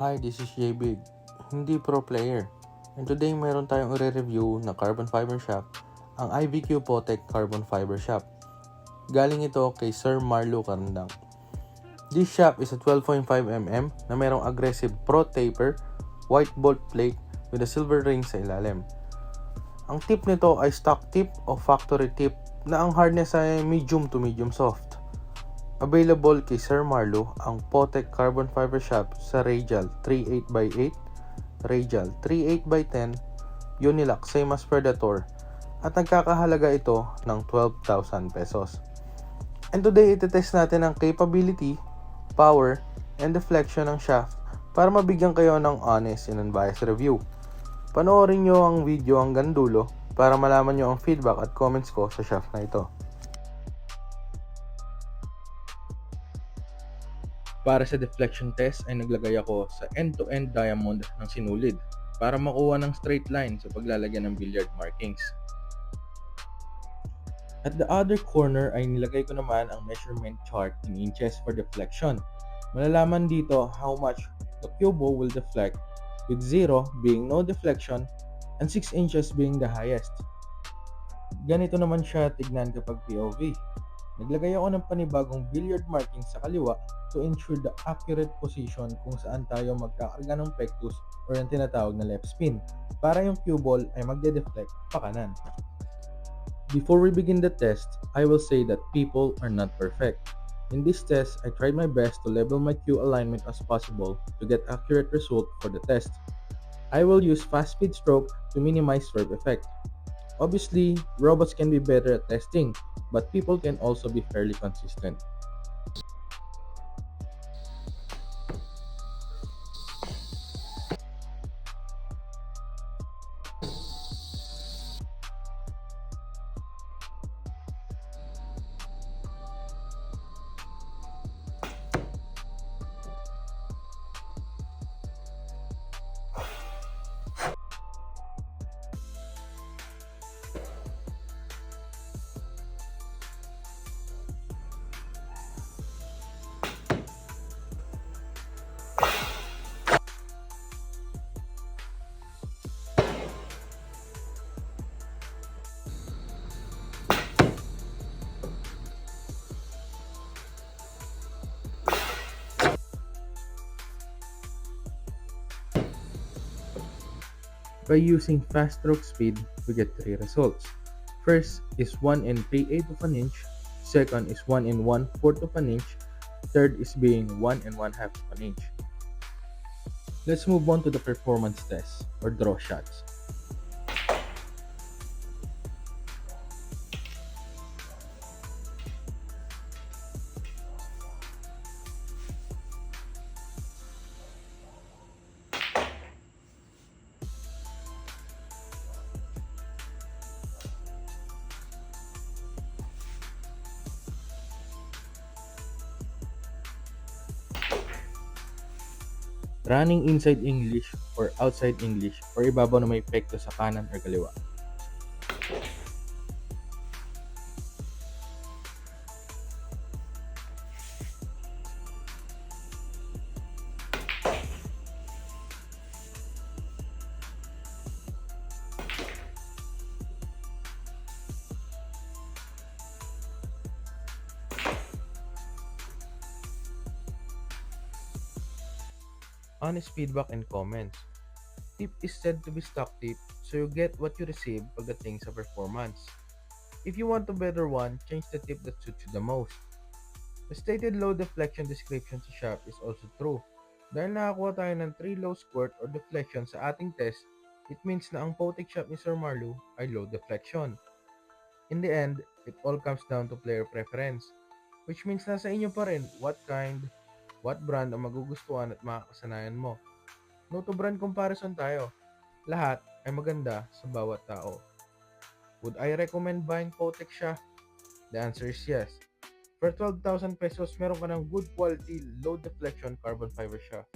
Hi, this is JBig, hindi pro player. And today meron tayong i-review na carbon fiber shaft, ang IVQ Potec Carbon Fiber Shaft. Galing ito kay Sir Marlo Carandang. This shaft is a 12.5mm na merong aggressive pro taper, white bolt plate with a silver ring sa ilalim. Ang tip nito ay stock tip o factory tip na ang hardness ay medium to medium soft. Available kay Sir Marlo ang Potec Carbon Fiber Shaft sa Radial 38x8, Radial 38x10, Unilock same as Predator at nagkakahalaga ito ng 12,000 pesos. And today itetest natin ang capability, power, and deflection ng shaft para mabigyan kayo ng honest and unbiased review. Panoorin nyo ang video hanggang dulo para malaman nyo ang feedback at comments ko sa shaft na ito. Para sa deflection test ay naglagay ako sa end-to-end diamond ng sinulid para makuha ng straight line sa paglalagyan ng billiard markings. At the other corner ay nilagay ko naman ang measurement chart in inches for deflection. Malalaman dito how much the cue ball will deflect, with 0 being no deflection and 6 inches being the highest. Ganito naman siya tignan kapag POV. Naglagay ako ng panibagong billiard marking sa kaliwa to ensure the accurate position kung saan tayo magkakarga ng pectus or yung tinatawag na left spin para yung cue ball ay magde-deflect pa kanan. Before we begin the test, I will say that people are not perfect. In this test, I tried my best to level my cue alignment as possible to get accurate result for the test. I will use fast speed stroke to minimize swerve effect. Obviously, robots can be better at testing, but people can also be fairly consistent. By using fast stroke speed, we get 3 results. First is 1 and 3/8 of an inch, second is 1 and 1/4 of an inch, third is being 1 and 1/2 of an inch. Let's move on to the performance test or draw shots. Running inside English or outside English or ibabaw na may epekto sa kanan or kaliwa. Honest feedback and comments. Tip is said to be stock tip, so you get what you receive pagdating sa performance. If you want a better one, change the tip that suits you the most. The stated low deflection description sa shaft is also true. Dahil nakakuha tayo ng 3 low squirt or deflection sa ating test, it means na ang Potec shaft ni Sir Marlo ay low deflection. In the end, it all comes down to player preference, which means nasa inyo pa rin what brand ang magugustuhan at makakasanayan mo. No to brand comparison tayo. Lahat ay maganda sa bawat tao. Would I recommend buying Potec shaft? The answer is yes. For 12,000 pesos, meron ka ng good quality, low deflection carbon fiber shaft.